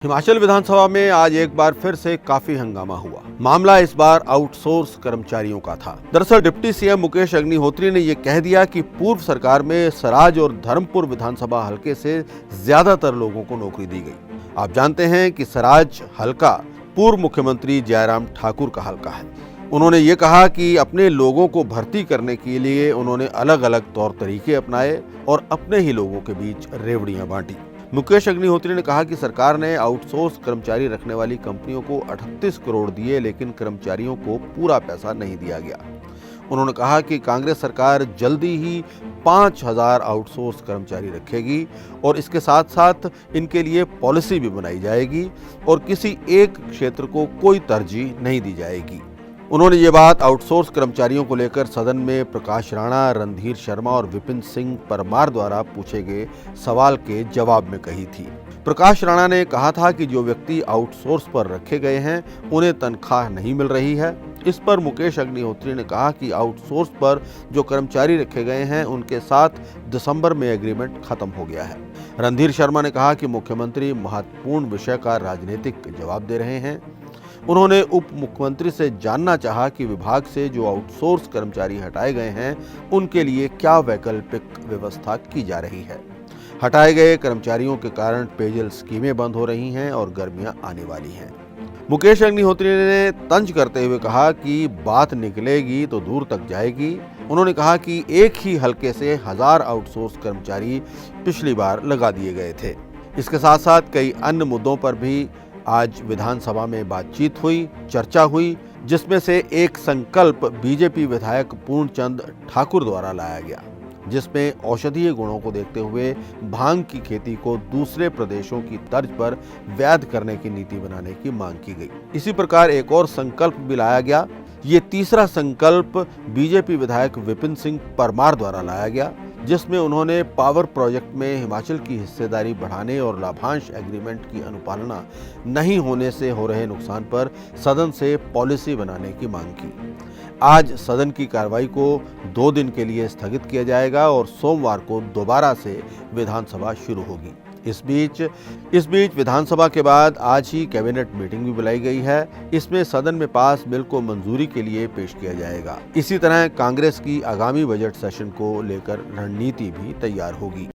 हिमाचल विधानसभा में आज एक बार फिर से काफी हंगामा हुआ। मामला इस बार आउटसोर्स कर्मचारियों का था। दरअसल डिप्टी सीएम मुकेश अग्निहोत्री ने यह कह दिया कि पूर्व सरकार में सराज और धर्मपुर विधानसभा हलके से ज्यादातर लोगों को नौकरी दी गई। आप जानते हैं कि सराज हलका पूर्व मुख्यमंत्री जयराम ठाकुर का हलका है। उन्होंने ये कहा कि अपने लोगों को भर्ती करने के लिए उन्होंने अलग अलग तौर तरीके अपनाए और अपने ही लोगों के बीच रेवड़ियां बांटी। मुकेश अग्निहोत्री ने कहा कि सरकार ने आउटसोर्स कर्मचारी रखने वाली कंपनियों को 38 करोड़ दिए, लेकिन कर्मचारियों को पूरा पैसा नहीं दिया गया। उन्होंने कहा कि कांग्रेस सरकार जल्दी ही 5000 आउटसोर्स कर्मचारी रखेगी और इसके साथ साथ इनके लिए पॉलिसी भी बनाई जाएगी और किसी एक क्षेत्र को कोई तरजीह नहीं दी जाएगी। उन्होंने ये बात आउटसोर्स कर्मचारियों को लेकर सदन में प्रकाश राणा, रणधीर शर्मा और विपिन सिंह परमार द्वारा पूछे गए सवाल के जवाब में कही थी। प्रकाश राणा ने कहा था कि जो व्यक्ति आउटसोर्स पर रखे गए हैं उन्हें तनख्वाह नहीं मिल रही है। इस पर मुकेश अग्निहोत्री ने कहा कि आउटसोर्स पर जो कर्मचारी रखे गए हैं उनके साथ दिसंबर में एग्रीमेंट खत्म हो गया है। रणधीर शर्मा ने कहा कि मुख्यमंत्री महत्वपूर्ण विषय का राजनीतिक जवाब दे रहे हैं। उन्होंने उप मुख्यमंत्री से जानना चाहा कि विभाग से जो आउटसोर्स कर्मचारी हटाए गए हैं उनके लिए क्या वैकल्पिक व्यवस्था की जा रही है। हटाए गए कर्मचारियों के कारण पेयजल स्कीमें बंद हो रही हैं और गर्मियां आने वाली हैं। मुकेश अग्निहोत्री ने तंज करते हुए कहा कि बात निकलेगी तो दूर तक जाएगी। उन्होंने कहा कि एक ही हलके से 1000 आउटसोर्स कर्मचारी पिछली बार लगा दिए गए थे। इसके साथ साथ कई अन्य मुद्दों पर भी आज विधानसभा में बातचीत हुई, चर्चा हुई, जिसमें से एक संकल्प बीजेपी विधायक पूर्णचंद ठाकुर द्वारा लाया गया, जिसमें औषधीय गुणों को देखते हुए भांग की खेती को दूसरे प्रदेशों की तर्ज पर वैध करने की नीति बनाने की मांग की गई। इसी प्रकार एक और संकल्प भी लाया गया। ये तीसरा संकल्प बीजेपी विधायक विपिन सिंह परमार द्वारा लाया गया, जिसमें उन्होंने पावर प्रोजेक्ट में हिमाचल की हिस्सेदारी बढ़ाने और लाभांश एग्रीमेंट की अनुपालना नहीं होने से हो रहे नुकसान पर सदन से पॉलिसी बनाने की मांग की। आज सदन की कार्रवाई को 2 दिन के लिए स्थगित किया जाएगा और सोमवार को दोबारा से विधानसभा शुरू होगी। इस बीच विधानसभा के बाद आज ही कैबिनेट मीटिंग भी बुलाई गई है। इसमें सदन में पास बिल को मंजूरी के लिए पेश किया जाएगा। इसी तरह कांग्रेस की आगामी बजट सेशन को लेकर रणनीति भी तैयार होगी।